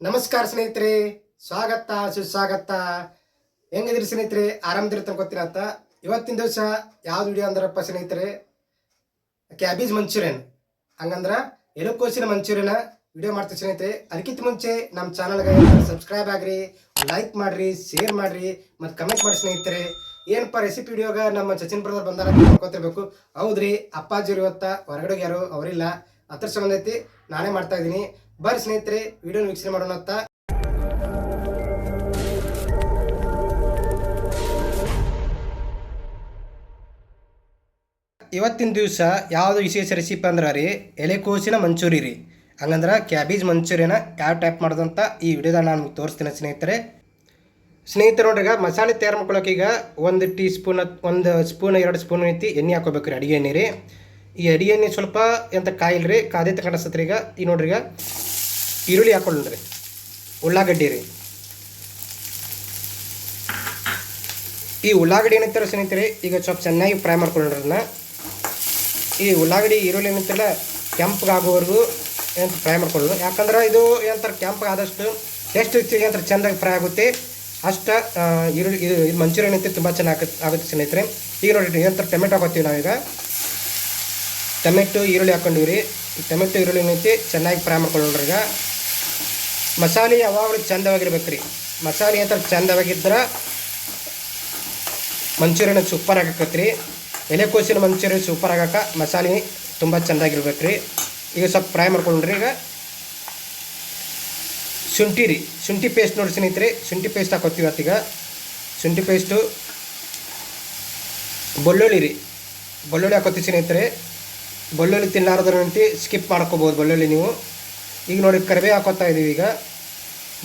ನಮಸ್ಕಾರ ಸ್ನೇಹಿತರೆ, ಸ್ವಾಗತ ಸುಸ್ವಾಗತ. ಹೆಂಗಿದ್ರಿ ಸ್ನೇಹಿತರೆ? ಆರಾಮದಿರ್ತ ಗೊತ್ತಿಲ್ಲ ಅಂತ. ಇವತ್ತಿನ ದಿವಸ ಯಾವ್ದು ವಿಡಿಯೋ ಅಂದ್ರಪ್ಪ ಸ್ನೇಹಿತರೆ, ಕ್ಯಾಬೇಜ್ ಮಂಚೂರಿಯನ್, ಹಂಗಂದ್ರ ಎಲೆಕೋಸಿನ ಮಂಚೂರಿಯನ್ ವಿಡಿಯೋ ಮಾಡ್ತೀವಿ ಸ್ನೇಹಿತರೆ. ಅದಕ್ಕಿಂತ ಮುಂಚೆ ನಮ್ಮ ಚಾನಲ್ಗೆ ಸಬ್ಸ್ಕ್ರೈಬ್ ಆಗ್ರಿ, ಲೈಕ್ ಮಾಡ್ರಿ, ಶೇರ್ ಮಾಡ್ರಿ ಮತ್ತು ಕಮೆಂಟ್ ಮಾಡಿ ಸ್ನೇಹಿತರೆ. ಏನಪ್ಪ ರೆಸಿಪಿ ವಿಡಿಯೋಗ ನಮ್ಮ ಸಚಿನ್ ಬ್ರದರ್ ಬಂದಾರ ನೋಡ್ಕೊತಿರ್ಬೇಕು. ಹೌದ್ರಿ, ಅಪ್ಪಾಜಿರು ಇವತ್ತ ಹೊರಗಡೆ ಯಾರು ಅವರಿಲ್ಲ, ಅದ್ರ ಸಂಬಂಧ ಐತಿ ನಾನೇ ಮಾಡ್ತಾ ಇದ್ದೀನಿ. ಬರ್ರಿ ಸ್ನೇಹಿತರೆ, ವಿಡಿಯೋನ ವೀಕ್ಷಣೆ ಮಾಡೋಣ ಅಂತ. ಇವತ್ತಿನ ದಿವಸ ಯಾವುದು ವಿಶೇಷ ರೆಸಿಪಿ ಅಂದ್ರೆ ರೀ, ಎಲೆಕೋಸಿನ ಮಂಚೂರಿ ರೀ. ಹಂಗಂದ್ರೆ ಕ್ಯಾಬೇಜ್ ಮಂಚೂರಿಯನ ಯಾವ ಟೈಪ್ ಮಾಡೋದಂತ ಈ ವಿಡಿಯೋದಾಗ ನಾನು ತೋರಿಸ್ತೀನಿ ಸ್ನೇಹಿತರೆ. ನೋಡ್ರಿ, ಈಗ ಮಸಾಲೆ ತಯಾರು ಮಾಡ್ಕೊಳಕ್ಕೆ ಈಗ 1 ಟೀ ಸ್ಪೂನ್ 1 ಸ್ಪೂನ್ 2 ಸ್ಪೂನ್ ಐತಿ ಎಣ್ಣೆ ಹಾಕೋಬೇಕ್ರಿ, ಅಡುಗೆ ಎಣ್ಣೆ ರೀ. ಈ ಅಡುಗೆ ಎಣ್ಣೆ ಸ್ವಲ್ಪ ಎಂತ ಕಾಯಿಲ್ರಿ, ಕಾದೈತೆ ಕಾಣಿಸ್ತತ್ರಿ. ಈಗ ನೋಡ್ರಿ, ಈಗ ಈರುಳ್ಳಿ ಹಾಕೊಂಡ್ರಿ, ಉಳ್ಳಾಗಡ್ಡಿ ರೀ. ಈ ಉಳ್ಳಾಗಡ್ಡಿ ಏನಂತಾರೆ ಸ್ನೇಹಿತರೆ, ಈಗ ಸ್ವಲ್ಪ ಚೆನ್ನಾಗಿ ಫ್ರೈ ಮಾಡ್ಕೊಂಡ್ರಿ. ಅದನ್ನ ಈ ಉಳ್ಳಾಗಡ್ಡಿ ಈರುಳ್ಳಿ ಏನಂತಾರಲ್ಲ ಕೆಂಪಗಾಗೋವರೆಗೂ ಏನಂತ ಫ್ರೈ ಮಾಡ್ಕೊಳ್ಳೋದು. ಯಾಕಂದ್ರೆ ಇದು ಏನಂತಾರೆ ಕೆಂಪಗಾದಷ್ಟು ಟೇಸ್ಟ್ ಏನಂತಾರೆ ಚೆಂದಾಗಿ ಫ್ರೈ ಆಗುತ್ತೆ. ಅಷ್ಟು ಈರುಳ್ಳಿ ಇದು ಮಂಚೂರಿಯನ್ ಐತಿ ತುಂಬ ಚೆನ್ನಾಗಿ ಆಗುತ್ತೆ ಸ್ನೇಹಿತರೆ. ಈಗ ನೋಡಿರಿ, ಏನಂತಾರೆ ಟೊಮೆಟೊ ಹಾಕೋತೀವಿ ನಾವೀಗ. ಟೊಮೆಟೊ ಈರುಳ್ಳಿ ಹಾಕೊಂಡಿವಿ ರೀ. ಈ ಟೊಮೆಟೊ ಈರುಳ್ಳಿ ಏನೈತಿ ಚೆನ್ನಾಗಿ ಫ್ರೈ ಮಾಡ್ಕೊಳ್ಳೋಣ್ರಿ. ಈಗ ಮಸಾಲೆ ಯಾವಾಗಲೂ ಚೆಂದವಾಗಿರ್ಬೇಕು ರೀ. ಮಸಾಲೆ ಅಂತ ಚೆಂದವಾಗಿದ್ರೆ ಮಂಚೂರಿಯನ್ ಸೂಪರ್ ಆಗಕತ್ತೆ ರೀ. ಎಲೆಕೋಸಿನ ಮಂಚೂರಿಯನ್ ಸೂಪರ್ ಆಗಕ್ಕೆ ಮಸಾಲೆ ತುಂಬ ಚೆಂದಾಗಿರ್ಬೇಕು ರೀ. ಈಗ ಸ್ವಲ್ಪ ಫ್ರೈ ಮಾಡ್ಕೊಂಡ್ರಿ. ಈಗ ಶುಂಠಿ ರೀ, ಶುಂಠಿ ಪೇಸ್ಟ್ ನೋಡಿ ಸ್ನೇಹಿತರೆ, ಶುಂಠಿ ಪೇಸ್ಟ್ ಹಾಕೋತೀವಿ ಈಗ. ಶುಂಠಿ ಪೇಸ್ಟು, ಬೆಳ್ಳುಳ್ಳಿ ರೀ, ಬೆಳ್ಳುಳ್ಳಿ ಹಾಕೋತೀವಿ ಸ್ನೇಹಿತರೆ. ಬೆಳ್ಳುಳ್ಳಿ ತಿನ್ನಲಾರ್ದಂತೆ ಸ್ಕಿಪ್ ಮಾಡ್ಕೋಬೋದು ಬೆಳ್ಳುಳ್ಳಿ ನೀವು. ಈಗ ನೋಡಿ, ಕರಿಬೇವು ಹಾಕೋತಾ ಇದ್ದೀವಿ. ಈಗ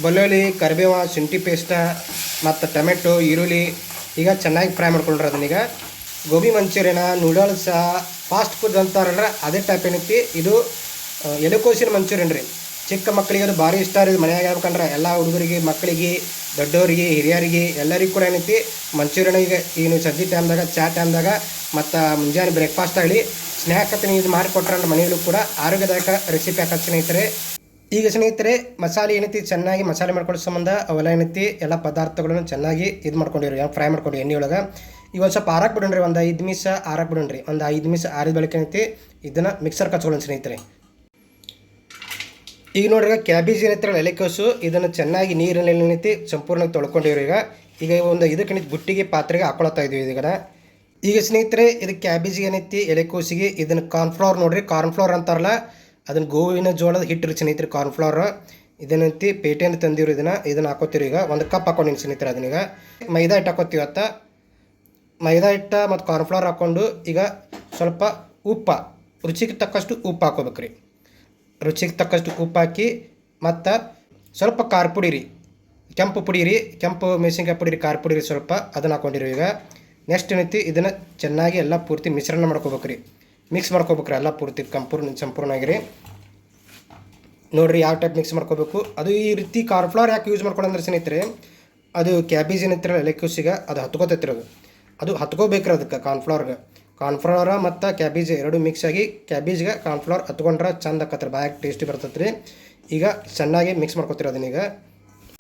ಬೆಳ್ಳುಳ್ಳಿ, ಕರಿಬೇವು, ಶುಂಠಿ ಪೇಸ್ಟ ಮತ್ತು ಟೊಮೆಟೊ ಈರುಳ್ಳಿ ಈಗ ಚೆನ್ನಾಗಿ ಫ್ರೈ ಮಾಡ್ಕೊಂಡ್ರೆ ಅದನ್ನೀಗ gobi Manchurian, noodles, fast food ಅಂತಾರಲ್ಲ ಅದೇ ಟೈಪ್ ಏನೈತಿ ಇದು. ಎಲೆಕೋಸಿನ ಮಂಚೂರಿಯನ್ ರೀ. ಚಿಕ್ಕ ಮಕ್ಕಳಿಗೆ ಅದು ಭಾರಿ ಇಷ್ಟ ರೀ. ಮನೆಯಾಗ ಹೇಳ್ಬೇಕಂದ್ರೆ ಎಲ್ಲ ಹುಡುಗರಿಗೆ, ಮಕ್ಕಳಿಗೆ, ದೊಡ್ಡವರಿಗೆ, ಹಿರಿಯರಿಗೆ ಎಲ್ಲರಿಗೂ ಕೂಡ ಏನೈತಿ ಮಂಚೂರಿಯನ್. ಈಗ ನೀವು ಸದ್ಯ ಟೈಮ್ದಾಗ, ಚಾ ಟೈಮ್ದಾಗ ಮತ್ತು ಮುಂಜಾನೆ ಬ್ರೇಕ್ಫಾಸ್ಟ್ ಆಗಲಿ ಸ್ನ್ಯಾಕ್ ಅಂತ ನೀವು ಇದು ಮಾಡಿಕೊಟ್ರೆ ಮನೆಯಲ್ಲೂ ಕೂಡ ಆರೋಗ್ಯದಾಯಕ ರೆಸಿಪಿ ಹಾಕತ್ತೆ ಸ್ನೇಹಿತರೆ. ಈಗ ಸ್ನೇಹಿತರೆ, ಮಸಾಲೆ ಏನೈತಿ ಚೆನ್ನಾಗಿ ಮಸಾಲೆ ಮಾಡ್ಕೊಳ್ಳೋ ಸಂಬಂಧ ಅವೆಲ್ಲ ಏನೈತಿ ಎಲ್ಲ ಪದಾರ್ಥಗಳನ್ನು ಚೆನ್ನಾಗಿ ಇದು ಮಾಡ್ಕೊಂಡಿರಿ, ಫ್ರೈ ಮಾಡ್ಕೊಂಡು ಎಣ್ಣೆ ಒಳಗೆ. ಈಗ ಒಂದು ಸ್ವಲ್ಪ ಆರಕ್ಕೆ ಬಿಡೋಣ್ರಿ, ಒಂದು 5 ನಿಮಿಷ ಆರಕ್ಕೆ ಬಿಡೋಣ್ರಿ. ಒಂದು 5 ನಿಮಿಷ ಆರಿದ ಬಳಿಕ ಏನೈತಿ ಇದನ್ನು ಮಿಕ್ಸರ್ ಕಚ್ಕೊಳ್ಳೋಣ ಸ್ನೇಹಿತರೆ. ಈಗ ನೋಡ್ರಿ, ಕ್ಯಾಬೇಜ್ ಏನೈತಿ ಎಲೆಕೋಸು, ಇದನ್ನು ಚೆನ್ನಾಗಿ ನೀರಿನಲ್ಲಿ ಏನೈತಿ ಸಂಪೂರ್ಣವಾಗಿ ತೊಳ್ಕೊಂಡಿವ್ರಿ. ಈಗ ಒಂದು ಇದಕ್ಕೆ ಬುಟ್ಟಿಗೆ ಪಾತ್ರೆಗೆ ಹಾಕೊಳ್ತಾ ಇದೀವಿ ಈಗ ಸ್ನೇಹಿತರೆ. ಇದು ಕ್ಯಾಬೇಜಿಗೆ ಏನೈತಿ ಎಲೆಕೋಸಿಗೆ ಇದನ್ನು ಕಾರ್ನ್ಫ್ಲವರ್ ನೋಡ್ರಿ, ಕಾರ್ನ್ಫ್ಲವರ್ ಅಂತಾರಲ್ಲ ಅದನ್ನು ಗೋವಿನ ಜೋಳದ ಹಿಟ್ಟು ರೀ ಸ್ನೇಹಿತರೆ, ಕಾರ್ನ್ಫ್ಲವರ್. ಇದನ್ನೈತಿ ಪೇಟೆಯನ್ನು ತಂದಿವ್ರಿ. ಇದನ್ನು ಹಾಕೋತೀರಿ. ಈಗ 1 ಕಪ್ ಹಾಕೊಂಡಿನಿ ಸ್ನೇಹಿತರೆ. ಅದನ್ನೀಗ ಮೈದಾ ಹಿಟ್ಟು ಹಾಕೋತೀವಿ. ಮೈದಾ ಹಿಟ್ಟು ಮತ್ತು ಕಾರ್ನ್ಫ್ಲವರ್ ಹಾಕ್ಕೊಂಡು ಈಗ ಸ್ವಲ್ಪ ಉಪ್ಪು, ರುಚಿಗೆ ತಕ್ಕಷ್ಟು ಉಪ್ಪು ಹಾಕೋಬೇಕ್ರಿ. ರುಚಿಗೆ ತಕ್ಕಷ್ಟು ಉಪ್ಪು ಹಾಕಿ ಮತ್ತು ಸ್ವಲ್ಪ ಖಾರ ಪುಡಿ ರೀ, ಕೆಂಪು ಪುಡಿ ರೀ, ಕೆಂಪು ಮೆಣಸಿನ್ಕಾಯಿ ಪುಡಿ ರೀ, ಖಾರ ಪುಡಿ ರೀ ಸ್ವಲ್ಪ, ಅದನ್ನು ಹಾಕೊಂಡಿರಿ. ಈಗ ನೆಕ್ಸ್ಟ್ ಏನೈತಿ ಇದನ್ನು ಚೆನ್ನಾಗಿ ಎಲ್ಲ ಪೂರ್ತಿ ಮಿಶ್ರಣ ಮಾಡ್ಕೋಬೇಕ್ರಿ, ಮಿಕ್ಸ್ ಮಾಡ್ಕೋಬೇಕ್ರಿ ಎಲ್ಲ ಪೂರ್ತಿ ಸಂಪೂರ್ಣವಾಗಿ ರೀ. ನೋಡಿರಿ ಯಾವ ಟೈಪ್ ಮಿಕ್ಸ್ ಮಾಡ್ಕೋಬೇಕು. ಅದು ಈ ರೀತಿ ಕಾರ್ನ್ಫ್ಲವರ್ ಯಾಕೆ ಯೂಸ್ ಮಾಡ್ಕೊಂಡ್ರೆ ಸ್ನೇಹಿತರೆ, ಅದು ಕ್ಯಾಬೇಜ್ ಏನೈತಿರಲ್ಲ ಎಲೆಕೋಸಿಗೆ ಅದು ಹತ್ಕೋತೈತಿರೋದು, ಅದು ಹತ್ಕೋಬೇಕ್ರಿ. ಅದಕ್ಕೆ ಕಾರ್ನ್ಫ್ಲವರ್ ಮತ್ತು ಕ್ಯಾಬೇಜ್ ಎರಡು ಮಿಕ್ಸ್ ಆಗಿ ಕ್ಯಾಬೇಜ್ಗೆ ಕಾರ್ನ್ಫ್ಲವರ್ ಹತ್ಕೊಂಡ್ರೆ ಚಂದ ಆಕತ್ರಿ, ಬಾಯಾಗಿ ಟೇಸ್ಟಿ ಬರ್ತೈತೆ ರೀ. ಈಗ ಚೆನ್ನಾಗಿ ಮಿಕ್ಸ್ ಮಾಡ್ಕೊತೀರಿ ಅದನ್ನೀಗ.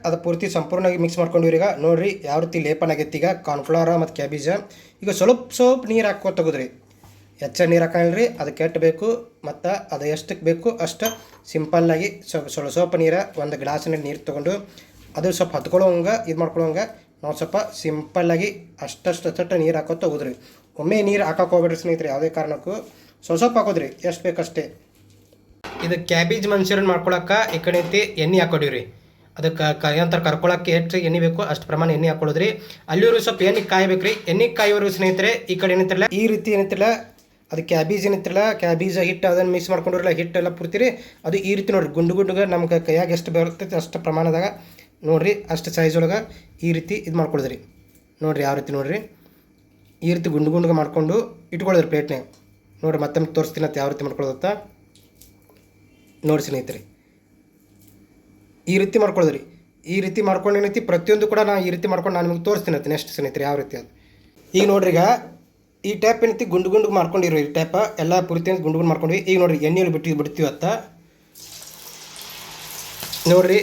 ಅದು ಪೂರ್ತಿ ಸಂಪೂರ್ಣವಾಗಿ ಮಿಕ್ಸ್ ಮಾಡ್ಕೊಂಡಿವ್ರಿ. ಈಗ ನೋಡಿರಿ ಯಾವ ರೀತಿ ಲೇಪನ್ ಆಗೈತಿ. ಈಗ ಕಾರ್ನ್ಫ್ಲವರ್ ಮತ್ತು ಕ್ಯಾಬೇಜ್ ಈಗ ಸ್ವಲ್ಪ ನೀರು ಹಾಕೋ ತೆಗೆದ್ರಿ, ಹೆಚ್ಚ ನೀರು ಹಾಕೊಳ್ಳಿ, ಅದು ಕೆಟ್ಟಬೇಕು. ಮತ್ತು ಅದು ಎಷ್ಟಕ್ಕೆ ಬೇಕು ಅಷ್ಟು ಸಿಂಪಲ್ಲಾಗಿ ಸ್ವಲ್ಪ ನೀರು, ಒಂದು ಗ್ಲಾಸಿನಲ್ಲಿ ನೀರು ತೊಗೊಂಡು ಅದು ಸ್ವಲ್ಪ ಹತ್ಕೊಳ್ಳೋಂಗೆ ಇದು ಮಾಡ್ಕೊಳ್ಳೋಂಗೆ ನಾವು ಸ್ವಲ್ಪ ಸಿಂಪಲ್ಲಾಗಿ ಅಷ್ಟು ನೀರು ಹಾಕೋತ ಹೋದ್ರಿ. ಒಮ್ಮೆ ನೀರು ಹಾಕೋಕೆ ಹೋಗ್ಬೇಡ್ರಿ ಸ್ನೇಹಿತರೆ, ಯಾವುದೇ ಕಾರಣಕ್ಕೂ ಸ್ವಲ್ಪ ಹಾಕೋದ್ರಿ, ಎಷ್ಟು ಬೇಕಷ್ಟೇ. ಇದು ಕ್ಯಾಬೇಜ್ ಮಂಚೂರಿಯನ್ ಮಾಡ್ಕೊಳಕ್ಕೆ ಈ ಕಡೆ ಐತಿ ಎಣ್ಣೆ ಹಾಕೊಂಡಿವ್ರಿ. ಅದಕ್ಕೆ ಏನಂತಾರೆ ಕರ್ಕೊಳಕ್ಕೆ ಎಷ್ಟು ಎಣ್ಣೆ ಬೇಕು ಅಷ್ಟು ಪ್ರಮಾಣ ಎಣ್ಣೆ ಹಾಕೊಳ್ಳೋದ್ರಿ. ಅಲ್ಲಿವರು ಸ್ವಲ್ಪ ಎಣ್ಣೆ ಕಾಯ್ಬೇಕ್ರಿ. ಎಣ್ಣೆ ಕಾಯೋರು ಸ್ನೇಹಿತರೆ ಈ ಕಡೆ ಏನಂತಿರಲ್ಲ ಈ ರೀತಿ ಏನಂತಿರಲ್ಲ, ಅದು ಕ್ಯಾಬೇಜ್ ಏನಂತಿರಲ್ಲ, ಕ್ಯಾಬೇಜ್ ಹಿಟ್ಟು ಅದನ್ನು ಮಿಕ್ಸ್ ಮಾಡ್ಕೊಂಡಿರಲ್ಲ, ಹಿಟ್ಟೆಲ್ಲ ಪೂರ್ತಿ ಅದು ಈ ರೀತಿ ನೋಡಿರಿ, ಗುಂಡುಗೆ ನಮ್ಗೆ ಕೈಯಾಗ ಎಷ್ಟು ಬರ್ತೈತೆ ಅಷ್ಟು ಪ್ರಮಾಣದಾಗ ನೋಡಿರಿ, ಅಷ್ಟು ಸೈಜ್ ಒಳಗೆ ಈ ರೀತಿ ಇದು ಮಾಡ್ಕೊಳಿದ್ರಿ. ನೋಡಿರಿ ಯಾವ ರೀತಿ ನೋಡಿರಿ, ಈ ರೀತಿ ಗುಂಡುಗೆ ಮಾಡ್ಕೊಂಡು ಇಟ್ಕೊಳ್ಳೋದ್ರಿ ಪ್ಲೇಟ್ನಾಗ. ನೋಡಿರಿ ಮತ್ತೊಮ್ಮೆ ತೋರಿಸ್ತೀನಿ ಅಂತ ಯಾವ ರೀತಿ ಮಾಡ್ಕೊಳ್ಳೋದತ್ತ ನೋಡಿ ಸ್ನೇಹಿತರೆ. ಈ ರೀತಿ ಮಾಡ್ಕೊಳ್ಳೋದ್ರಿ. ಈ ರೀತಿ ಮಾಡ್ಕೊಂಡು ಏನೈತಿ ಪ್ರತಿಯೊಂದು ಕೂಡ ನಾನು ಈ ರೀತಿ ಮಾಡ್ಕೊಂಡು ನಾನು ನಿಮಗೆ ತೋರಿಸ್ತೀನಿ ಅಂತ ನೆಕ್ಸ್ಟ್ ಸ್ನೇಹಿತರೆ ಯಾವ ರೀತಿ ಅದು. ಈಗ ನೋಡ್ರಿ, ಈಗ ಈ ಟೈಪ್ ಏನೈತಿ ಗುಂಡು ಮಾಡ್ಕೊಂಡಿರೋ ಈ ಟೈಪ್ ಎಲ್ಲ ಪೂರ್ತಿ ಗುಂಡು ಮಾಡ್ಕೊಂಡ್ವಿ. ಈಗ ನೋಡಿರಿ ಎಣ್ಣೆಯಲ್ಲಿ ಬಿಡ್ತೀವಿ ನೋಡಿರಿ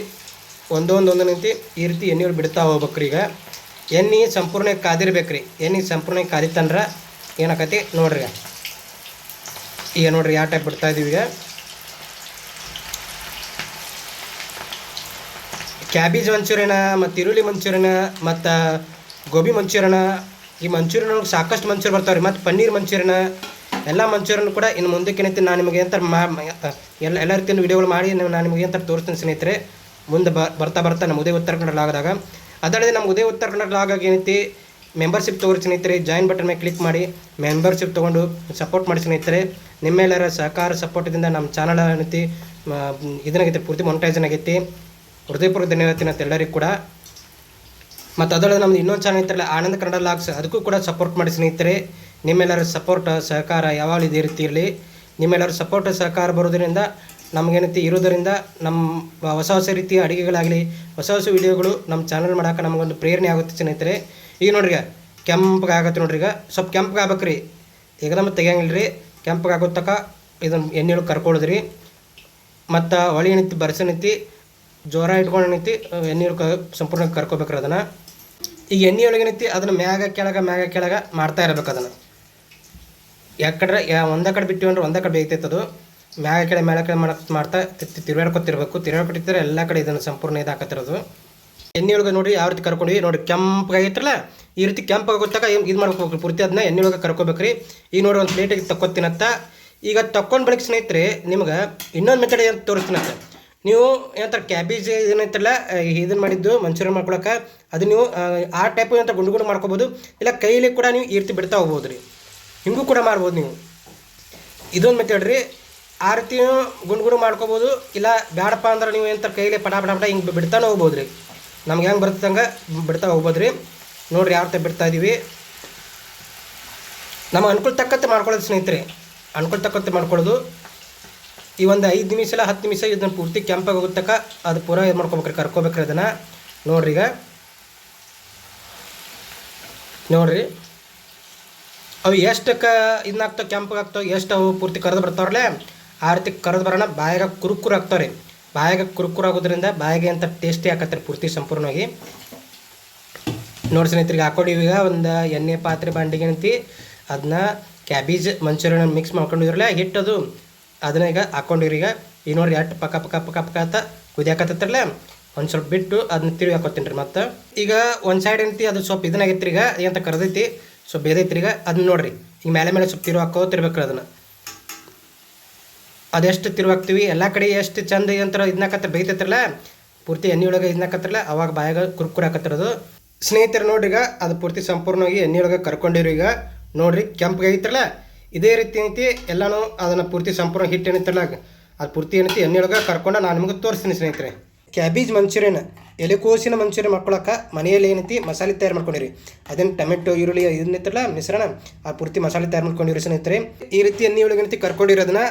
ಒಂದೊಂದು ನಿಂತು ಈ ರೀತಿ ಎಣ್ಣೆ ಬಿಡ್ತಾ ಹೋಗ್ಬೇಕ್ರಿ. ಈಗ ಎಣ್ಣೆ ಸಂಪೂರ್ಣ ಕಾದಿರ್ಬೇಕ್ರಿ. ಎಣ್ಣೆ ಸಂಪೂರ್ಣ ಕಾದಿತ್ತಂದ್ರೆ ಏನಾಕತಿ ನೋಡ್ರಿ. ಈಗ ನೋಡ್ರಿ ಯಾವ ಟೈಪ್ ಬಿಡ್ತಾ ಇದೀವಿ. ಈಗ ಕ್ಯಾಬೇಜ್ ಮಂಚೂರಿಯನ ಮತ್ತು ಈರುಳ್ಳಿ ಮಂಚೂರಿಯನ ಮತ್ತು ಗೋಬಿ ಮಂಚೂರಿಯನ, ಈ ಮಂಚೂರಿಯನ್ ಒಳಗೆ ಸಾಕಷ್ಟು ಮಂಚೂರಿ ಬರ್ತಾವೆ ರೀ. ಮತ್ತು ಪನ್ನೀರ್ ಮಂಚೂರಿಯನ ಎಲ್ಲ ಮಂಚೂರಿಯನ್ ಕೂಡ ಇನ್ನು ಮುಂದಕ್ಕೆ ಏನೈತಿ ನಾನು ನಿಮಗೆ ಅಂತ ಎಲ್ಲ ರೀತಿಯ ವಿಡಿಯೋಗಳು ಮಾಡಿ ನಾನು ನಿಮಗೆ ಅಂತ ತೋರಿಸ್ತೀನಿ ಸ್ನೇಹಿತರೆ. ಮುಂದೆ ಬರ್ತಾ ನಮ್ಮ ಉದಯ ಉತ್ತರ ಕನ್ನಡ ಲಾಗದಾಗ. ಅದಲ್ಲದೆ ನಮ್ಮ ಉದಯ ಉತ್ತರ ಕನ್ನಡ ಲಾಗಾಗ ಏನೈತಿ ಮೆಂಬರ್ಶಿಪ್ ತೊಗೊಳ್ರಿ ಸ್ನೇಹಿತರೆ. ಜಾಯಿನ್ ಬಟನ್ ಮೇಲೆ ಕ್ಲಿಕ್ ಮಾಡಿ ಮೆಂಬರ್ಶಿಪ್ ತೊಗೊಂಡು ಸಪೋರ್ಟ್ ಮಾಡಿ ಸ್ನೇಹಿತರೆ. ನಿಮ್ಮೆಲ್ಲರ ಸಹಕಾರ ಸಪೋರ್ಟಿಂದ ನಮ್ಮ ಚಾನಲ್ ಏನೈತಿ ಇದನ್ನಾಗೈತಿ ಪೂರ್ತಿ ಮೊನಿಟೈಸನ್ ಆಗೈತಿ. ಹೃದಯಪೂರ್ವಕ ಧನ್ಯವಾದ ಅಂತ ಎಲ್ಲರಿಗೂ ಕೂಡ. ಮತ್ತು ಅದಲ್ಲದೆ ನಮ್ದು ಇನ್ನೊಂದು ಚಾನಲ್ ಐತಲ್ಲ ಆನಂದ ಕನ್ನಡ ಲಾಗ್ಸ್, ಅದಕ್ಕೂ ಕೂಡ ಸಪೋರ್ಟ್ ಮಾಡಿ ಸ್ನೇಹಿತರೆ. ನಿಮ್ಮೆಲ್ಲರ ಸಪೋರ್ಟ್ ಸಹಕಾರ ಯಾವಾಗಲೂ ಇದೇ ರೀತಿ ಇರಲಿ. ನಿಮ್ಮೆಲ್ಲರ ಸಪೋರ್ಟ್ ಸಹಕಾರ ಬರೋದರಿಂದ ನಮಗೇನೈತಿ ಇರೋದರಿಂದ ನಮ್ಮ ಹೊಸ ರೀತಿಯ ಅಡುಗೆಗಳಾಗಲಿ ಹೊಸ ವೀಡಿಯೋಗಳು ನಮ್ಮ ಚಾನಲ್ ಮಾಡೋಕೆ ನಮಗೊಂದು ಪ್ರೇರಣೆ ಆಗುತ್ತೆ ಸ್ನೇಹಿತರೆ. ಈಗ ನೋಡ್ರಿ ಕೆಂಪಗೆ ಆಗತ್ತೆ ನೋಡ್ರಿ. ಈಗ ಸ್ವಲ್ಪ ಕೆಂಪಗೆ ಆಗ್ಬೇಕು ರೀ. ಈಗ ನಮ್ಮ ತೆಗಿಯಂಗಿಲ್ಲ ರೀ. ಕೆಂಪಗೆ ಆಗೋ ತನಕ ಇದನ್ನು ಎಣ್ಣೆ ಒಳಗೆ ಕರ್ಕೊಳ್ಳೋದ್ರಿ. ಮತ್ತು ಹೊಳಿ ಏನೈತಿ ಬರ್ಸನೈತಿ ಜೋರ ಇಟ್ಕೊಂಡು ಏನೈತಿ ಎಣ್ಣೆ ಒಳಗೆ ಸಂಪೂರ್ಣ ಕರ್ಕೋಬೇಕ್ರಿ ಅದನ್ನು. ಈಗ ಎಣ್ಣೆ ಒಳಗೆ ಏನೈತಿ ಅದನ್ನು ಮ್ಯಾಗ ಕೆಳಗೆ ಮಾಡ್ತಾ ಇರಬೇಕು. ಅದನ್ನು ಯಾಕಂದ್ರೆ ಒಂದೇ ಕಡೆ ಬಿಟ್ಟಿವಿ ಅಂದ್ರೆ ಒಂದೇ ಕಡೆ ಬೇಯ್ತೈತೆ ಅದು. ಮ್ಯಾಗ ಕೆಳಗೆ ಮಾಡ್ತಾ ತಿರ್ಗಾಡ್ಕೊತಿರ್ಬೇಕು. ಎಲ್ಲ ಕಡೆ ಇದನ್ನು ಸಂಪೂರ್ಣ ಇದಾಕತ್ತಿರೋದು. ಎಣ್ಣೆ ಒಳಗೆ ನೋಡಿ ಯಾವ ರೀತಿ ಕರ್ಕೊಂಡ್ವಿ ನೋಡಿ. ಕೆಂಪಾಗೈತ್ರಲ್ಲ ಈ ರೀತಿ ಕೆಂಪಾಗೋತ್ತಾಗ ಇದು ಮಾಡ್ಕೋಬೇಕು ಪೂರ್ತಿ. ಅದನ್ನ ಎಣ್ಣೆ ಒಳಗೆ ಕರ್ಕೋಬೇಕ್ರಿ. ಈಗ ನೋಡಿ ಒಂದು ಪ್ಲೇಟಿಗೆ ತಕ್ಕೊತೀನತ್ತ. ಈಗ ತಕ್ಕೊಂಡು ಬಳಿಕ ಸ್ನೇಹಿತರೆ ನಿಮ್ಗೆ ಇನ್ನೊಂದು ಮೆಥಡ್ ಅಂತ ತೋರಿಸ್ತೀನತ್ತ. ನೀವು ಏನಂತಾರೆ ಕ್ಯಾಬೇಜ್ ಏನೈತಲ್ಲ ಇದನ್ನು ಮಾಡಿದ್ದು ಮಂಚೂರಿಯನ್ ಮಾಡ್ಕೊಳಕ್ಕೆ ಅದು ನೀವು ಆ ಟೈಪ್ ಅಂತ ಗುಂಡು ಮಾಡ್ಕೋಬೋದು. ಇಲ್ಲ ಕೈಲಿ ಕೂಡ ನೀವು ಈ ರೀತಿ ಬಿಡ್ತಾ ಹೋಗ್ಬೋದು ರೀ. ಹಿಂಗೂ ಕೂಡ ಮಾಡ್ಬೋದು ನೀವು. ಇದೊಂದು ಮೆಥಡ್ ರೀ. ಆ ರೀತಿ ಗುಂಡು ಮಾಡ್ಕೋಬೋದು. ಇಲ್ಲ ಬೇಡಪ್ಪ ಅಂದ್ರೆ ನೀವು ಏನಂತಾರೆ ಕೈಲಿ ಪಟ ಹಿಂಗೆ ಬಿಡ್ತಾನೆ ಹೋಗ್ಬೋದು ರೀ. ನಮ್ಗೆ ಹೆಂಗೆ ಬರ್ತದಂಗೆ ಬಿಡ್ತಾ ಹೋಗ್ಬೋದು ರೀ. ನೋಡಿರಿ ಯಾವ ಟೈಪ್ ಬಿಡ್ತಾ ಇದ್ದೀವಿ. ನಮ್ಮ ಅನುಕೂಲ ತಕ್ಕಂತೆ ಮಾಡ್ಕೊಳ್ಳೋದು ಸ್ನೇಹಿತರೆ. ಅನುಕೂಲ ತಕ್ಕಂತೆ ಮಾಡ್ಕೊಳ್ಳೋದು. ಈ ಒಂದು 5 ನಿಮಿಷ ಇಲ್ಲ 10 ನಿಮಿಷ ಇದನ್ನು ಪೂರ್ತಿ ಕೆಂಪಾಗಿ ಹೋಗುತ್ತಕ್ಕ ಅದು ಪೂರ ಇದು ಮಾಡ್ಕೋಬೇಕ್ರಿ ಕರ್ಕೋಬೇಕ್ರಿ ಅದನ್ನು. ನೋಡ್ರಿ ಈಗ ನೋಡಿರಿ ಅವು ಎಷ್ಟಕ್ಕೆ ಇದನ್ನಾಗ್ತಾವೆ ಕೆಂಪಗೆ ಆಗ್ತಾವೆ ಎಷ್ಟು ಅವು ಪೂರ್ತಿ ಕರೆದು ಬರ್ತಾವ್ರಲ್ಲೇ ಆ ರೀತಿ ಕರೆದು ಬರೋಣ ಬಾಯಾಗ ಕುರುಕುರು ಆಗ್ತಾವೆ ರೀ. ಬಾಯಾಗ ಕುರುಕುರು ಆಗೋದ್ರಿಂದ ಬಾಯಿಗೆ ಅಂತ ಟೇಸ್ಟಿ ಹಾಕತ್ತಾರೆ ಪೂರ್ತಿ ಸಂಪೂರ್ಣವಾಗಿ. ನೋಡಿ ಸ್ನೇಹಿತರಿಗೆ ಹಾಕೊಂಡಿವಿ. ಈಗ ಒಂದು ಎಣ್ಣೆ ಪಾತ್ರೆ ಬಾಂಡಿಗೆ ಅಂತಿ ಅದನ್ನ ಕ್ಯಾಬೇಜ್ ಮಂಚೂರಿಯನ್ ಮಿಕ್ಸ್ ಮಾಡ್ಕೊಂಡಿದ್ರಲ್ಲ ಹಿಟ್ಟದು ಅದನ್ನ ಈಗ ಹಾಕೊಂಡಿವ್ರಿ. ಈಗ ನೋಡ್ರಿ ಎಷ್ಟು ಪಕ್ಕ ಅಂತ ಕುದಿಯಾಕತ್ತಲ್ಲ ಒಂದು ಸ್ವಲ್ಪ ಬಿಟ್ಟು ಅದನ್ನ ತಿರುಗಿ ಹಾಕೋತೀನಿ ರೀ. ಮತ್ತು ಈಗ ಒಂದು ಸೈಡ್ ಏನೈತಿ ಅದು ಸ್ವಲ್ಪ ಇದನ್ನಾಗೈತ್ರಿ. ಈಗ ಏನಂತ ಕರೆದೈತಿ ಸ್ವಲ್ಪ ಬೇದೈತ್ರಿ. ಈಗ ಅದನ್ನ ನೋಡಿರಿ ಈಗ ಮೇಲೆ ಸ್ವಲ್ಪ ತಿರುಗಿ ಹಾಕೋತಿರ್ಬೇಕ್ರಿ ಅದನ್ನು. ಅದೆಷ್ಟು ತಿರುಗಿ ಹಾಕ್ತೀವಿ ಎಲ್ಲ ಕಡೆ ಎಷ್ಟು ಚಂದ ಏನಂತರ ಇದನ್ನಾಕತ್ತ ಬೇಯ್ತೈತ್ರಲ್ಲ ಪೂರ್ತಿ ಎಣ್ಣೆ ಒಳಗೆ ಇದನ್ನಾಕತ್ತಲ್ಲ ಅವಾಗ ಬಾಯಾಗ ಕುರ್ಕುರು ಹಾಕತ್ತಿರೋದು ಸ್ನೇಹಿತರು. ನೋಡ್ರಿ ಈಗ ಅದು ಪೂರ್ತಿ ಸಂಪೂರ್ಣವಾಗಿ ಎಣ್ಣೆ ಒಳಗೆ ಕರ್ಕೊಂಡಿರಿ. ಈಗ ನೋಡಿರಿ ಕೆಂಪಗೆ ಆಗಿತ್ತಲ್ಲ ಇದೇ ರೀತಿ ಏನೈತಿ ಎಲ್ಲನೂ ಅದನ್ನು ಪೂರ್ತಿ ಸಂಪೂರ್ಣ ಹಿಟ್ಟು ಏನೈತಲ್ಲ ಅದು ಪೂರ್ತಿ ಏನೈತಿ ಎಣ್ಣೆ ಒಳಗೆ ಕರ್ಕೊಂಡು ನಾನು ನಿಮಗೆ ತೋರಿಸ್ತೀನಿ ಸ್ನೇಹಿತರೆ. ಕ್ಯಾಬೇಜ್ ಮಂಚೂರಿಯನ್ ಎಲೆಕೋಸಿನ ಮಂಚೂರಿಯನ್ ಮಾಡ್ಕೊಳಕ್ಕೆ ಮನೆಯಲ್ಲಿ ಏನೈತಿ ಮಸಾಲೆ ತಯಾರು ಮಾಡ್ಕೊಂಡಿರಿ. ಅದನ್ನು ಟೊಮೆಟೊ ಈರುಳ್ಳಿ ಇದನ್ನೈತಲ್ಲ ಮಿಶ್ರಣ ಆ ಪೂರ್ತಿ ಮಸಾಲೆ ತಯಾರು ಮಾಡ್ಕೊಂಡಿರಿ ಸ್ನೇಹಿತರೆ. ಈ ರೀತಿ ಎಣ್ಣೆ ಒಳಗೆ ಏನೈತಿ ಕರ್ಕೊಂಡಿರೋದನ್ನ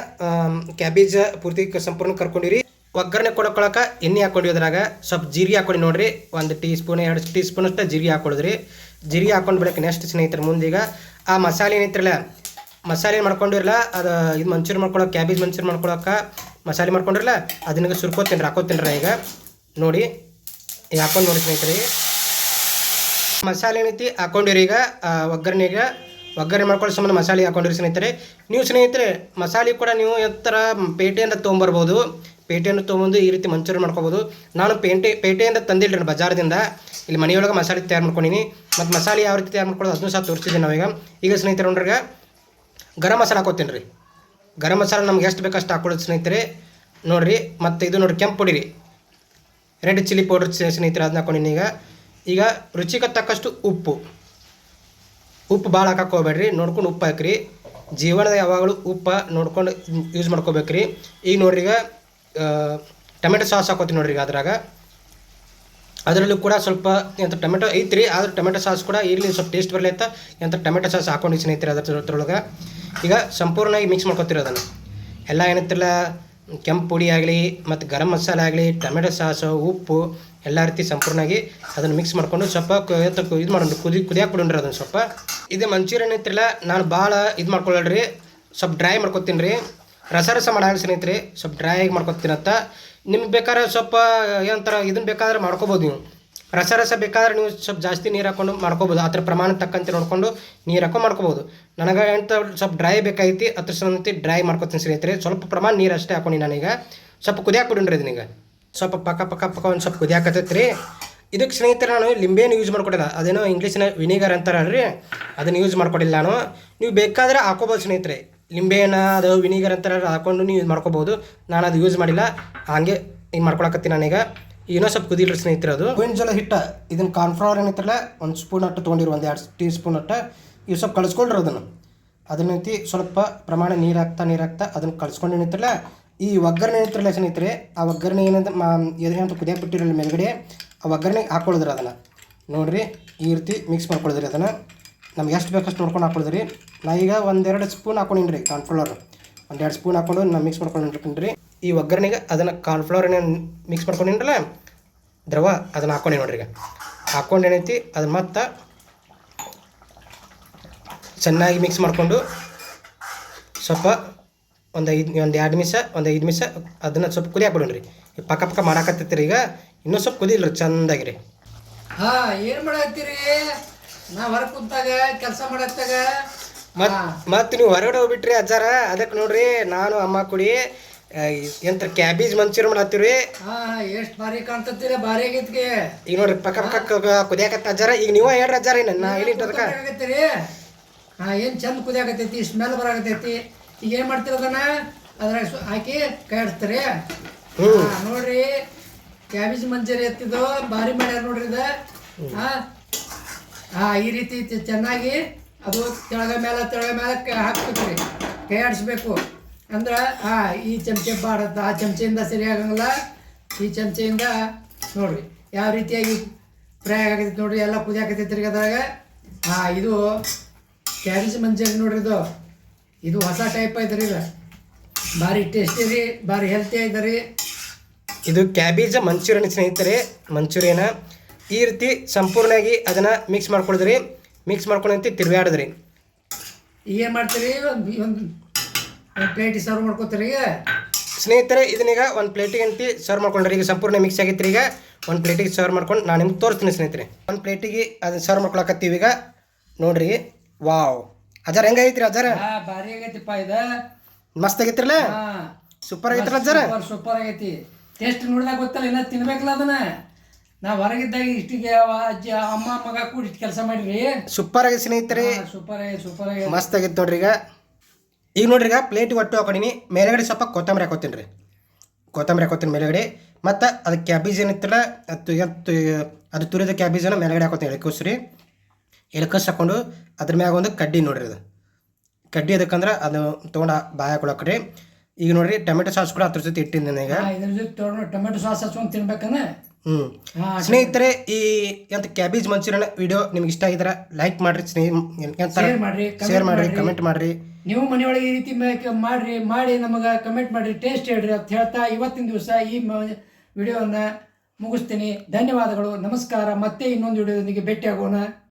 ಕ್ಯಾಬೇಜ್ ಪೂರ್ತಿ ಸಂಪೂರ್ಣ ಕರ್ಕೊಂಡಿರಿ. ಒಗ್ಗರಣೆ ಕೊಡಕೊಳಕ್ಕೆ ಎಣ್ಣೆ ಹಾಕ್ಕೊಂಡಿವಿ. ಅದ್ರಾಗ ಸ್ವಲ್ಪ ಜೀರಿಗೆ ಹಾಕೊಂಡು ನೋಡಿರಿ 1 ಟೀ ಸ್ಪೂನ್ 2 ಟೀ ಸ್ಪೂನ್ ಅಷ್ಟು ಜೀರಿಗೆ ಹಾಕೊಳ್ಳೋದ್ರಿ. ಜೀರಿಗೆ ಹಾಕೊಂಡು ಬಿಡಕ್ಕೆ ನೆಕ್ಸ್ಟ್ ಸ್ನೇಹಿತರೆ ಮುಂದೀಗ ಆ ಮಸಾಲೆ ಏನೈತಿರಲ್ಲ ಮಸಾಲೆ ಮಾಡ್ಕೊಂಡಿರಲ್ಲ ಅದು ಇದು ಮಂಚೂರಿ ಮಾಡ್ಕೊಳಕ್ಕೆ ಕ್ಯಾಬೇಜ್ ಮಂಚೂರಿ ಮಾಡ್ಕೊಳಕ್ಕೆ ಮಸಾಲೆ ಮಾಡ್ಕೊಂಡಿರಲ್ಲ ಅದನ್ನ ಸುರ್ಕೋತೀನಿ ಹಾಕೋತೀನಿ ಈಗ ನೋಡಿ ಈಗ ಹಾಕೊಂಡು ನೋಡಿ ಸ್ನೇಹಿತರೆ. ಮಸಾಲೆ ಏನೈತಿ ಹಾಕೊಂಡಿರಿ. ಈಗ ಒಗ್ಗರಣೆ ಮಾಡ್ಕೊಳ್ಳೋ ಸಂಬಂಧ ಮಸಾಲೆ ಹಾಕೊಂಡಿರಿ ಸ್ನೇಹಿತರೆ. ನೀವು ಸ್ನೇಹಿತರೆ ಮಸಾಲೆ ಕೂಡ ನೀವು ಎತ್ತರ ಪೇಟೆಯಿಂದ ತೊಗೊಂಬರ್ಬೋದು. ಪೇಟೆಯನ್ನು ತೊಗೊಂಬಂದು ಈ ರೀತಿ ಮಂಚೂರಿ ಮಾಡ್ಕೋಬೋದು. ನಾನು ಪೇಟೆಯಿಂದ ತಂದಿಲ್ರಿ ಬಜಾರದಿಂದ ಇಲ್ಲಿ ಮನೆಯೊಳಗೆ ಮಸಾಲೆ ತಯಾರು ಮಾಡ್ಕೊಂಡಿನಿ. ಮತ್ತು ಮಸಾಲೆ ಯಾವ ರೀತಿ ತಯಾರು ಮಾಡ್ಕೊಳ್ಳೋದು ಅದನ್ನು ಸಹ ತೋರಿಸ್ತಿದ್ದೀನಿ ನಾವೀಗ. ಈಗ ಸ್ನೇಹಿತರೆ ನೋಡ್ರಿ ಗರಂ ಮಸಾಲೆ ಹಾಕೋತೀನಿ ರೀ. ಗರಂ ಮಸಾಲೆ ನಮ್ಗೆ ಎಷ್ಟು ಬೇಕಷ್ಟು ಹಾಕೊಳ್ಳೋದು ಸ್ನೇಹಿತರೆ ನೋಡಿರಿ. ಮತ್ತು ಇದು ನೋಡಿರಿ ಕೆಂಪು ಪುಡಿ ರೀ ರೆಡ್ ಚಿಲ್ಲಿ ಪೌಡರ್ ಸ್ನೇಹಿತರೆ ಅದನ್ನ ಹಾಕೊಂಡಿನಿ. ಈಗ ರುಚಿಗೆ ತಕ್ಕಷ್ಟು ಉಪ್ಪು ಭಾಳ ಹಾಕಕ್ಕೆ ಹೋಗ್ಬೇಡ್ರಿ. ನೋಡ್ಕೊಂಡು ಉಪ್ಪು ಹಾಕಿರಿ. ಜೀವನದ ಯಾವಾಗಲೂ ಉಪ್ಪು ನೋಡ್ಕೊಂಡು ಯೂಸ್ ಮಾಡ್ಕೋಬೇಕ್ರಿ. ಈಗ ನೋಡ್ರಿ ಈಗ ಟೊಮೆಟೊ ಸಾಸ್ ಹಾಕೋತೀನಿ ನೋಡ್ರಿ. ಅದ್ರಾಗ ಅದರಲ್ಲೂ ಕೂಡ ಸ್ವಲ್ಪ ಎಂಥ ಟೊಮೆಟೊ ಐತ್ರಿ ಆದ್ರೆ ಟೊಮೆಟೊ ಸಾಸ್ ಕೂಡ ಇರಲಿ ಸ್ವಲ್ಪ ಟೇಸ್ಟ್ ಬರಲಿ ಅಂತ ಎಂಥ ಟೊಮೆಟೊ ಸಾಸ್ ಹಾಕೊಂಡು ಸ್ನೇಹಿತರೆ ಅದ್ರೊಳಗೆ ಈಗ ಸಂಪೂರ್ಣವಾಗಿ ಮಿಕ್ಸ್ ಮಾಡ್ಕೊತೀರಿ ಅದನ್ನು ಎಲ್ಲ ಏನಂತಿರಲ್ಲ ಕೆಂಪು ಪುಡಿ ಆಗಲಿ ಮತ್ತು ಗರಂ ಮಸಾಲೆ ಆಗಲಿ ಟೊಮೆಟೊ ಸಾಸು ಉಪ್ಪು ಎಲ್ಲ ರೀತಿ ಸಂಪೂರ್ಣವಾಗಿ ಅದನ್ನು ಮಿಕ್ಸ್ ಮಾಡ್ಕೊಂಡು ಸ್ವಲ್ಪ ಇದು ಮಾಡೋಣ ಕುದಿಯಾಕೆ ಕೊಡೋಣ್ರಿ ಅದನ್ನು ಸ್ವಲ್ಪ. ಇದು ಮಂಚೂರಿಯನ್ ಐತಿರಲ್ಲ ನಾನು ಭಾಳ ಇದು ಮಾಡ್ಕೊಳ್ಳ್ರಿ ಸ್ವಲ್ಪ ಡ್ರೈ ಮಾಡ್ಕೊತೀನಿ ರೀ. ರಸ ಮಾಡಲ್ಲ ಸ್ನೇಹಿತರೆ ಸ್ವಲ್ಪ ಡ್ರೈ ಆಗಿ ಮಾಡ್ಕೊತೀನಂತ. ನಿಮ್ಗೆ ಬೇಕಾದ್ರೆ ಸ್ವಲ್ಪ ಏನಂತಾರೆ ಇದನ್ನು ಬೇಕಾದ್ರೆ ಮಾಡ್ಕೋಬೋದು ನೀವು. ರಸ ಬೇಕಾದ್ರೆ ನೀವು ಸ್ವಲ್ಪ ಜಾಸ್ತಿ ನೀರು ಹಾಕ್ಕೊಂಡು ಮಾಡ್ಕೋಬೋದು. ಅದ್ರ ಪ್ರಮಾಣ ತಕ್ಕಂತೆ ನೋಡಿಕೊಂಡು ನೀರು ಹಾಕೊಂಡು ಮಾಡ್ಕೋಬೋದು. ನನಗೆ ಎಂತ ಸ್ವಲ್ಪ ಡ್ರೈ ಬೇಕಾಗಿತ್ತು, ಅದ್ರ ಸಂಬಂಧಿ ಡ್ರೈ ಮಾಡ್ಕೊತೀನಿ ಸ್ನೇಹಿತರೆ. ಸ್ವಲ್ಪ ಪ್ರಮಾಣ ನೀರು ಅಷ್ಟೇ ಹಾಕೊಂಡು ನಾನೀಗ ಸ್ವಲ್ಪ ಕುದಿಯಾಕೆ ಬಿಡೋಣ್ರಿ ಇದನ್ನೀಗ. ಸ್ವಲ್ಪ ಪಕ್ಕ ಒಂದು ಸ್ವಲ್ಪ ಕುದಿಯಾಕತ್ತೈತೆ ರೀ. ಇದಕ್ಕೆ ಸ್ನೇಹಿತರೆ ನಾನು ಲಿಂಬೆಯನ್ನು ಯೂಸ್ ಮಾಡ್ಕೊಡಿಲ್ಲ, ಅದೇನೋ ಇಂಗ್ಲೀಷ್ನ ವಿನಿಗರ್ ಅಂತಾರಲ್ರಿ, ಅದನ್ನು ಯೂಸ್ ಮಾಡ್ಕೊಡಿಲ್ಲ ನಾನು. ನೀವು ಬೇಕಾದರೆ ಹಾಕೋಬೋದು ಸ್ನೇಹಿತರೆ, ಲಿಂಬೆನ ಅದು ವಿನಿಗರ್ ಅಂತಾರೆ ಹಾಕೊಂಡು ನೀವು ಯೂಸ್ ಮಾಡ್ಕೋಬೋದು. ನಾನು ಅದು ಯೂಸ್ ಮಾಡಿಲ್ಲ, ಹಾಗೆ ಹಿಂಗೆ ಮಾಡ್ಕೊಳಕತ್ತೀನಿ ನಾನೀಗ. ಏನೋ ಸ್ವಲ್ಪ ಕುದಿಲ್ರಿ ಸ್ನೇಹಿತರೆ. ಅದು ಗೋವಿನ ಜೋಳ ಹಿಟ್ಟು ಇದನ್ನು ಕಾರ್ನ್ಫ್ಲವರ್ ಏನೈತಲ್ಲ ಒಂದು ಸ್ಪೂನ್ ಅಟ್ಟು ತೊಗೊಂಡಿರು, ಒಂದು 2 ಟೀ ಸ್ಪೂನ್ ಅಟ್ಟು ಇವು ಸ್ವಲ್ಪ ಕಳಿಸ್ಕೊಳ್ರಿ. ಅದನ್ನೈತಿ ಸ್ವಲ್ಪ ಪ್ರಮಾಣ ನೀರು ಹಾಕ್ತಾ ಅದನ್ನು ಕಳಿಸ್ಕೊಂಡು ಏನೈತಲ್ಲ ಈ ಒಗ್ಗರಣೆ ಏನೈತ್ರಲ್ಲ ಸ್ನೇಹಿತರೆ, ಆ ಒಗ್ಗರಣೆ ಏನಂತ ಕುದಿಯಾಕೆ ಬಿಟ್ಟಿರಲ್ಲ ಮೇಲ್ಗಡೆ, ಆ ಒಗ್ಗರಣೆ ಹಾಕ್ಕೊಳಿದ್ರಿ. ಅದನ್ನು ನೋಡಿರಿ ಈ ರೀತಿ ಮಿಕ್ಸ್ ಮಾಡ್ಕೊಳಿದ್ರಿ. ಅದನ್ನು ನಮ್ಗೆ ಎಷ್ಟು ಬೇಕಷ್ಟು ನೋಡ್ಕೊಂಡು ಹಾಕ್ಕೊಳಿದ್ರಿ. ನಾ ಈಗ 1-2 ಸ್ಪೂನ್ ಹಾಕೊಂಡಿನ್ರಿ ಕಾರ್ನ್ಫ್ಲವರ್, 1-2 ಸ್ಪೂನ್ ಹಾಕ್ಕೊಂಡು ನಾನು ಮಿಕ್ಸ್ ಮಾಡ್ಕೊಂಡಿರ್ತೀನಿ. ಈ ಒಗ್ಗರಣೆಗೆ ಅದನ್ನು ಕಾರ್ನ್ಫ್ಲವರ್ನ ಮಿಕ್ಸ್ ಮಾಡ್ಕೊಂಡಿರಲ್ಲ ದ್ರವ, ಅದನ್ನು ಹಾಕ್ಕೊಂಡು ನೋಡ್ರಿ. ಈಗ ಹಾಕ್ಕೊಂಡು ಏನೈತಿ ಅದನ್ನು ಮತ್ತೆ ಚೆನ್ನಾಗಿ ಮಿಕ್ಸ್ ಮಾಡಿಕೊಂಡು ಸ್ವಲ್ಪ ಒಂದು 5 ನಿಮಿಷ ಅದನ್ನು ಸ್ವಲ್ಪ ಕುದಿಯಾಕೆ ಬಿಡೋಣ್ರಿ. ಪಕ್ಕ ಮಾಡಾಕತ್ತೈತಿ ಈಗ, ಇನ್ನೂ ಸ್ವಲ್ಪ ಕುದಿಲ್ರಿ ಚಂದಾಗಿರಿ. ಏನು ಮಾಡತ್ತೀರಿ? ನಾ ಹೊರಗೆ ಕುಂತಾಗ ಕೆಲಸ ಮಾಡತ್ತಾಗ ಮತ್ತು ನೀವು ಹೊರಗಡೆ ಹೋಗ್ಬಿಟ್ರಿ ಅಜ್ಜಾರ. ಅದಕ್ಕೆ ನೋಡ್ರಿ ನಾನು ಅಮ್ಮ ಕುಡಿ ಎಂತ ಕ್ಯಾಬೇಜ್ ಮಂಚೂರಿ ಮಾಡತ್ತೀವಿ. ಎಷ್ಟು ಭಾರಿ ಕಾಣ್ತತ್ತೀರಿ, ಭಾರಿ ಆಗೈತಿ. ಈಗ ನೋಡ್ರಿ ಪಕ್ಕ ಕುದಿಯಾಕತ್ತ ಅಜ್ಜಾರ. ಈಗ ನೀವು ಹೇಳ್ರಿ ಅಜ್ಜಾರ, ನಾ ಹೇಳಿಟ್ಟದಕ್ಕೆ ಆಗತ್ತೀರಿ. ಏನು ಚಂದ ಕುದಿಯಾಕತ್ತೈತಿ, ಸ್ಮೆಲ್ ಬರಾಕತ್ತೈತಿ. ಈಗ ಏನು ಮಾಡ್ತೀರಿ ಅದನ್ನ ಅದ್ರಾಗ ಹಾಕಿ ಕೈ ಆಡಿಸ್ತೀರಿ. ನೋಡ್ರಿ ಕ್ಯಾಬೇಜ್ ಮಂಚೂರಿ ಎತ್ತಿದ್ದು ಭಾರಿ ಮಾಡ್ಯಾರ ನೋಡ್ರಿ ಇದು. ಈ ರೀತಿ ಚೆನ್ನಾಗಿ ಅದು ತೆಳಗ ಮೇಲೆ ಹಾಕ್ಬೇಕ್ರಿ, ಕೈ ಆಡಿಸ್ಬೇಕು. ಅಂದ್ರೆ ಈ ಚಮಚೆ ಬಾಡತ್ತ, ಆ ಚಮಚೆಯಿಂದ ಸರಿ ಆಗಂಗಿಲ್ಲ. ಈ ಚಮಚೆಯಿಂದ ನೋಡ್ರಿ ಯಾವ ರೀತಿಯಾಗಿ ಫ್ರೈ ಆಗತೈತಿ ನೋಡ್ರಿ, ಎಲ್ಲ ಕುದಿಯಾಕತೈತಿ ಅದ್ರಾಗ. ಇದು ಕ್ಯಾಬೇಜ್ ಮಂಚೂರಿ ನೋಡ್ರಿ, ಇದು ಹೊಸ ಟೈಪ್ ಐತ್ರಿ. ಇದು ಭಾರಿ ಟೇಸ್ಟಿ ರೀ, ಭಾರಿ ಹೆಲ್ತಿ ಐತ್ರಿ. ಇದು ಕ್ಯಾಬೇಜ್ ಮಂಚೂರಿಯನ್ ಸ್ನೇಹಿತರೆ. ಮಂಚೂರಿಯನ ಈ ರೀತಿ ಸಂಪೂರ್ಣವಾಗಿ ಅದನ್ನು ಮಿಕ್ಸ್ ಮಾಡ್ಕೊಳಿದ್ರಿ. ಮಿಕ್ಸ್ ಮಾಡ್ಕೊಂಡಂತೆ ತಿರುಗಾಡಿದ್ರಿ. ಈಗ ಏನು ಮಾಡ್ತೀರಿ, ಒಂದು ಪ್ಲೇಟಿಗೆ ಸರ್ವ್ ಮಾಡ್ಕೊತೀರಿ. ಈಗ ಸ್ನೇಹಿತರೆ ಇದನ್ನೀಗ ಒಂದು ಪ್ಲೇಟಿಗೆ ಅಂತಿ ಸರ್ವ್ ಮಾಡ್ಕೊಂಡ್ರಿ. ಈಗ ಸಂಪೂರ್ಣ ಮಿಕ್ಸ್ ಆಗೈತ್ರಿ. ಈಗ ಒಂದು ಪ್ಲೇಟಿಗೆ ಸರ್ವ್ ಮಾಡ್ಕೊಂಡು ನಾನು ನಿಮ್ಗೆ ತೋರಿಸ್ತೀನಿ ಸ್ನೇಹಿತರೆ. ಒಂದು ಪ್ಲೇಟಿಗೆ ಅದನ್ನು ಸರ್ವ್ ಮಾಡ್ಕೊಳಕತ್ತೀವಿ ಈಗ. ನೋಡ್ರಿ, ವಾವ್ ಅಜ್ಜಾರ ಹೆಂಗೈತ್ರಿ ಅಜ್ಜಾರ? ಭಾರಿ ಆಗೈತಿಪ್ಪ ಇದು, ಮಸ್ತ್ ಆಗೈತ್ರಲ್ಲ, ಸೂಪರ್ ಆಗೈತ್ರಲ್ಲ ಅಜ್ಜಾರ? ಸೂಪರ್ ಆಗೈತಿ. ಟೇಸ್ಟ್ ನೋಡಿದಾಗ ಗೊತ್ತಲ್ಲ, ಇನ್ನ ತಿನ್ಬೇಕಲ್ಲ ಅದನ್ನ. ನಾವು ಹೊರಗಿದ್ದಾಗ ಇಷ್ಟಿಗೆ ಅಜ್ಜ ಅಮ್ಮ ಮಗ ಕೂಡ ಇಷ್ಟು ಕೆಲಸ ಮಾಡಿರಿ. ಸೂಪರ್ ಆಗೈತೆ ಸ್ನೇಹಿತರೆ, ಸೂಪರ್ ಆಗಿ ಮಸ್ತ್ ಆಗೈತೆ ನೋಡ್ರಿ. ಈಗ ನೋಡ್ರಿ, ಈಗ ಪ್ಲೇಟಿಗೆ ಒಟ್ಟು ಹಾಕೊಂಡಿನಿ. ಮೇಲೆಗಡೆ ಸ್ವಲ್ಪ ಕೊತ್ತಂಬರಿ ಹಾಕೋತೀನಿ ರೀ. ಕೊತ್ತಂಬರಿ ಹಾಕೋತೀನಿ ಮೇಲೆಗಡೆ. ಮತ್ತು ಅದು ಕ್ಯಾಬೇಜ್ ಏನಿತ್ತಲ್ಲ ಅದು ತುರಿದ ಕ್ಯಾಬೇಜನ್ನು ಮೇಲೆಗಡೆ ಹಾಕೋತೀನಿ. ಎಳ್ಕಸ್ ಹಾಕೊಂಡು ಅದ್ರ ಮ್ಯಾಗ ಒಂದು ಕಡ್ಡಿ ನೋಡ್ರಿ. ಅದು ಕಡ್ಡಿ ಅದಕ್ಕಂದ್ರೆ ಅದು ತೊಗೊಂಡು ಬಾಯಿ ಹಾಕೊಳಕ್ರಿ. ಈಗ ನೋಡ್ರಿ ಟೊಮೆಟೊ ಸಾಸ್ ಕೂಡ ಅದ್ರ ಜೊತೆ ಇಟ್ಟಿದ್ದೀನಿ ಈಗ. ಇದ್ರ ಜೊತೆ ಟೊಮೆಟೊ ಸಾಸ್ ಹಚ್ಕೊಂಡು ತಿನ್ಬೇಕನ್ನ. ಸ್ನೇಹಿತರೆ, ಈ ಎಂತ ಕ್ಯಾಬೇಜ್ ಮಂಚೂರಿಯನ್ ವಿಡಿಯೋ ನಿಮ್ಗೆ ಇಷ್ಟ ಆಗಿದ್ರೆ ಲೈಕ್ ಮಾಡ್ರಿ, ಶೇರ್ ಮಾಡ್ರಿ, ಕಮೆಂಟ್ ಮಾಡ್ರಿ. ನೀವು ಮನೆಯೊಳಗೆ ಈ ರೀತಿ ಮಾಡಿ ನಮಗೆ ಕಮೆಂಟ್ ಮಾಡ್ರಿ, ಟೇಸ್ಟ್ ಹೇಳ್ರಿ ಅಂತ ಹೇಳ್ತಾ ಇವತ್ತಿನ ದಿವಸ ಈ ವಿಡಿಯೋವನ್ನು ಮುಗಿಸ್ತೀನಿ. ಧನ್ಯವಾದಗಳು, ನಮಸ್ಕಾರ. ಮತ್ತೆ ಇನ್ನೊಂದು ವಿಡಿಯೋದೊಂದಿಗೆ ಭೇಟಿ ಆಗೋಣ.